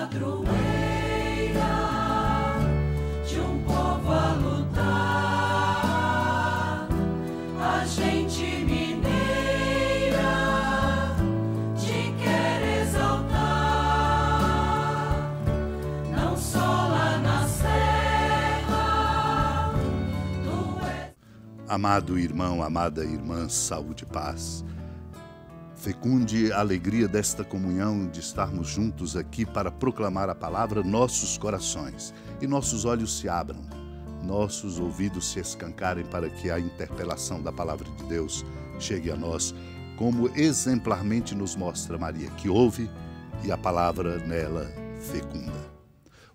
padroeira de um povo a lutar, a gente mineira te quer exaltar, não só lá na serra, tu és... Amado irmão, amada irmã, saúde e paz. Fecunde a alegria desta comunhão, de estarmos juntos aqui para proclamar a palavra, nossos corações e nossos olhos se abram, nossos ouvidos se escancarem para que a interpelação da palavra de Deus chegue a nós, como exemplarmente nos mostra Maria, que ouve e a palavra nela fecunda.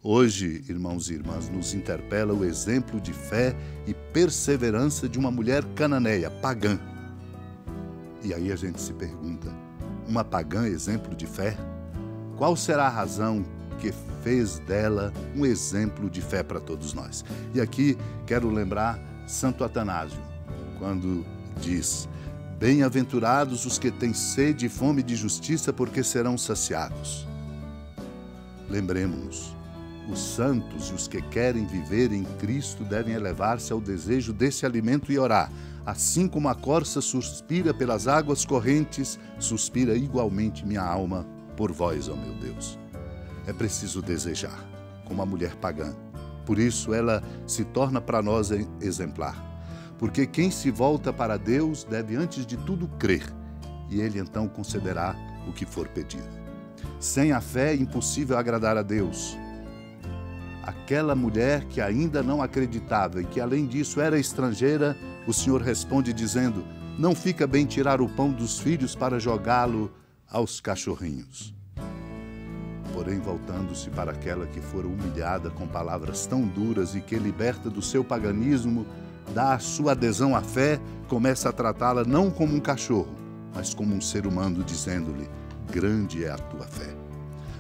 Hoje, irmãos e irmãs, nos interpela o exemplo de fé e perseverança de uma mulher cananeia, pagã. E aí a gente se pergunta, uma pagã exemplo de fé? Qual será a razão que fez dela um exemplo de fé para todos nós? E aqui quero lembrar Santo Atanásio, quando diz: bem-aventurados os que têm sede e fome de justiça, porque serão saciados. Lembremos-nos, os santos e os que querem viver em Cristo devem elevar-se ao desejo desse alimento e orar. Assim como a corça suspira pelas águas correntes, suspira igualmente minha alma por vós, ó meu Deus. É preciso desejar, como a mulher pagã. Por isso ela se torna para nós exemplar. Porque quem se volta para Deus deve antes de tudo crer, e Ele então concederá o que for pedido. Sem a fé é impossível agradar a Deus. Aquela mulher que ainda não acreditava e que além disso era estrangeira, o Senhor responde dizendo: não fica bem tirar o pão dos filhos para jogá-lo aos cachorrinhos. Porém, voltando-se para aquela que fora humilhada com palavras tão duras e que, liberta do seu paganismo, dá a sua adesão à fé, começa a tratá-la não como um cachorro, mas como um ser humano, dizendo-lhe: grande é a tua fé.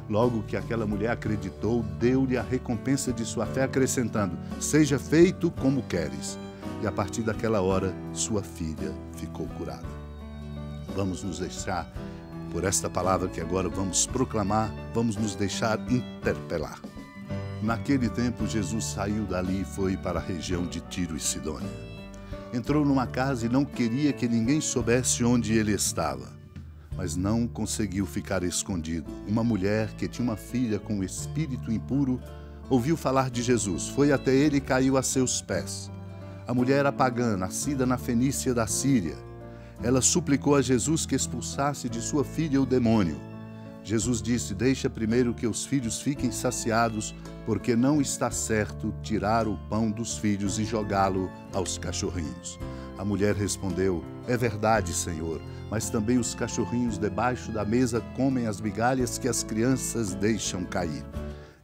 Logo que aquela mulher acreditou, deu-lhe a recompensa de sua fé, acrescentando: seja feito como queres. E a partir daquela hora, sua filha ficou curada. Vamos nos deixar, por esta palavra que agora vamos proclamar, vamos nos deixar interpelar. Naquele tempo, Jesus saiu dali e foi para a região de Tiro e Sidônia. Entrou numa casa e não queria que ninguém soubesse onde ele estava. Mas não conseguiu ficar escondido. Uma mulher que tinha uma filha com espírito impuro ouviu falar de Jesus, foi até ele e caiu a seus pés. A mulher era pagã, nascida na Fenícia da Síria. Ela suplicou a Jesus que expulsasse de sua filha o demônio. Jesus disse: deixa primeiro que os filhos fiquem saciados, porque não está certo tirar o pão dos filhos e jogá-lo aos cachorrinhos. A mulher respondeu: é verdade, Senhor, mas também os cachorrinhos debaixo da mesa comem as migalhas que as crianças deixam cair.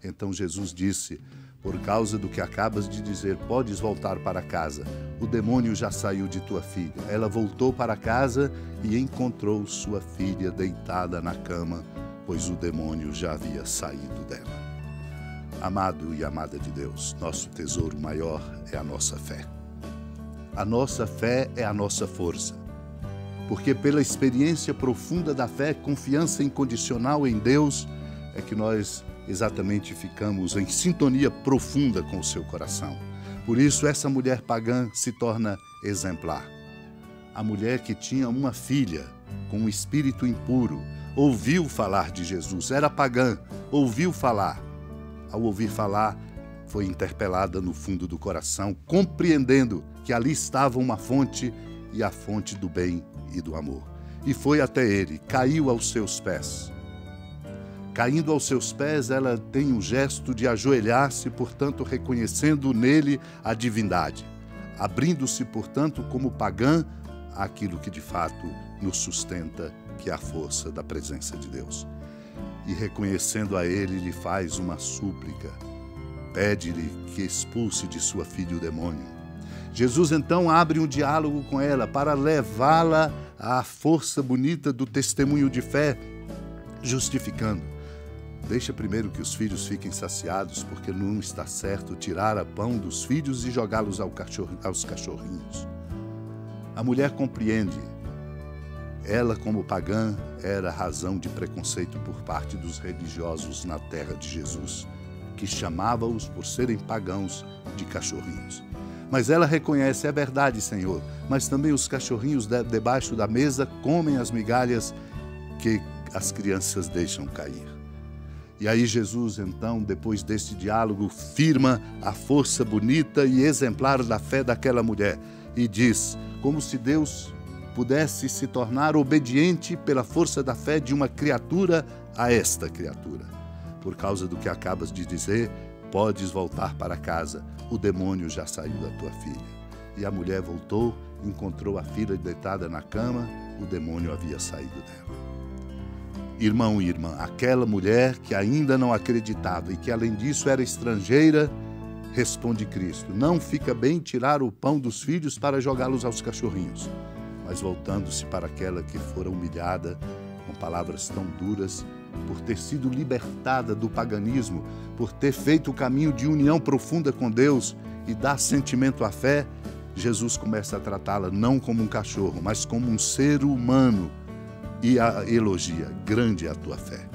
Então Jesus disse: por causa do que acabas de dizer, podes voltar para casa. O demônio já saiu de tua filha. Ela voltou para casa e encontrou sua filha deitada na cama, pois o demônio já havia saído dela. Amado e amada de Deus, nosso tesouro maior é a nossa fé. A nossa fé é a nossa força. Porque pela experiência profunda da fé, confiança incondicional em Deus, é que nós exatamente ficamos em sintonia profunda com o seu coração. Por isso, essa mulher pagã se torna exemplar. A mulher que tinha uma filha com um espírito impuro, ouviu falar de Jesus, era pagã, ouviu falar. Ao ouvir falar, foi interpelada no fundo do coração, compreendendo que ali estava uma fonte, e a fonte do bem e do amor. E foi até ele, caiu aos seus pés. Caindo aos seus pés, ela tem um gesto de ajoelhar-se, portanto, reconhecendo nele a divindade, abrindo-se, portanto, como pagã, àquilo que de fato nos sustenta, que é a força da presença de Deus. E reconhecendo a ele, lhe faz uma súplica, pede-lhe que expulse de sua filha o demônio. Jesus então abre um diálogo com ela para levá-la à força bonita do testemunho de fé, justificando: deixa primeiro que os filhos fiquem saciados, porque não está certo tirar a pão dos filhos e jogá-los aos cachorrinhos. A mulher compreende. Ela, como pagã, era razão de preconceito por parte dos religiosos na terra de Jesus, que chamava-os, por serem pagãos, de cachorrinhos. Mas ela reconhece: é verdade, Senhor, mas também os cachorrinhos debaixo da mesa comem as migalhas que as crianças deixam cair. E aí Jesus, então, depois deste diálogo, firma a força bonita e exemplar da fé daquela mulher e diz, como se Deus pudesse se tornar obediente pela força da fé de uma criatura a esta criatura. Por causa do que acabas de dizer, podes voltar para casa, o demônio já saiu da tua filha. E a mulher voltou, encontrou a filha deitada na cama, o demônio havia saído dela. Irmão e irmã, aquela mulher que ainda não acreditava e que além disso era estrangeira, responde Cristo: não fica bem tirar o pão dos filhos para jogá-los aos cachorrinhos. Mas voltando-se para aquela que fora humilhada com palavras tão duras, por ter sido libertada do paganismo, por ter feito o caminho de união profunda com Deus e dar sentimento à fé, Jesus começa a tratá-la não como um cachorro, mas como um ser humano e a elogia: grande é a tua fé.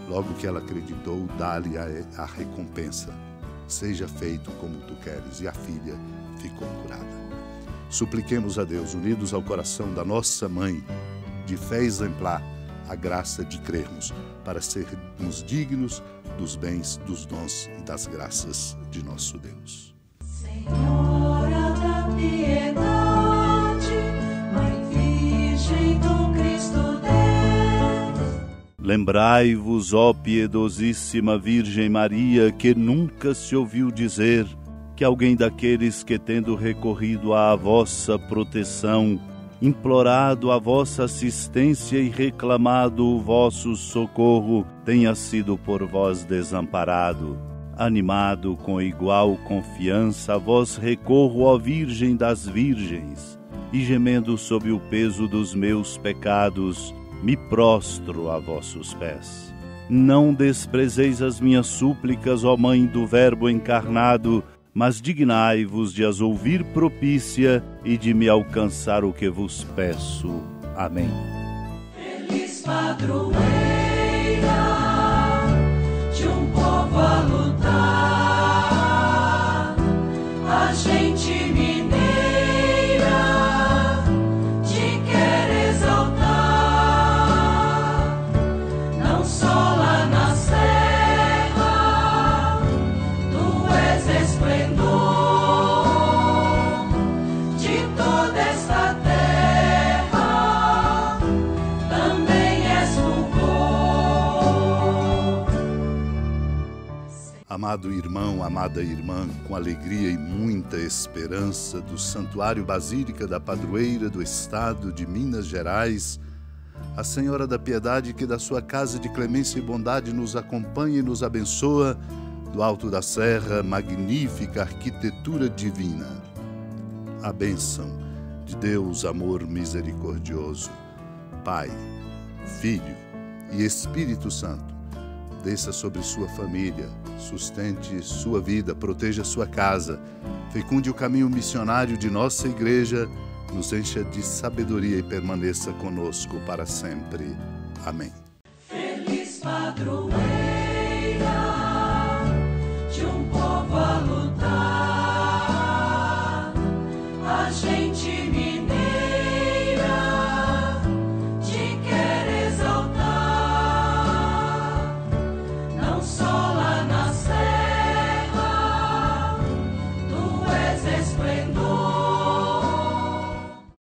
Logo que ela acreditou, dá-lhe a recompensa: seja feito como tu queres, e a filha ficou curada. Supliquemos a Deus, unidos ao coração da nossa mãe, de fé exemplar, a graça de crermos, para sermos dignos dos bens, dos dons e das graças de nosso Deus. Senhora da piedade, Mãe Virgem do Cristo Deus. Lembrai-vos, ó piedosíssima Virgem Maria, que nunca se ouviu dizer que alguém daqueles que, tendo recorrido à vossa proteção, implorado a vossa assistência e reclamado o vosso socorro, tenha sido por vós desamparado. Animado com igual confiança, a vós recorro, ó Virgem das Virgens, e gemendo sob o peso dos meus pecados, me prostro a vossos pés. Não desprezeis as minhas súplicas, ó Mãe do Verbo encarnado, mas dignai-vos de as ouvir propícia e de me alcançar o que vos peço. Amém. Feliz padroeira de um povo a lutar, a gente mineira te quer exaltar, não só lá na serra, tu és esplendor de toda esta terra, também és fulgor. Amado irmão, amada irmã, com alegria e muita esperança do Santuário Basílica da Padroeira do Estado de Minas Gerais, a Senhora da Piedade, que da sua casa de clemência e bondade nos acompanha e nos abençoa, do alto da serra, magnífica arquitetura divina. A bênção de Deus, amor misericordioso, Pai, Filho e Espírito Santo, desça sobre sua família, sustente sua vida, proteja sua casa, fecunde o caminho missionário de nossa igreja, nos encha de sabedoria e permaneça conosco para sempre. Amém. Feliz padroeira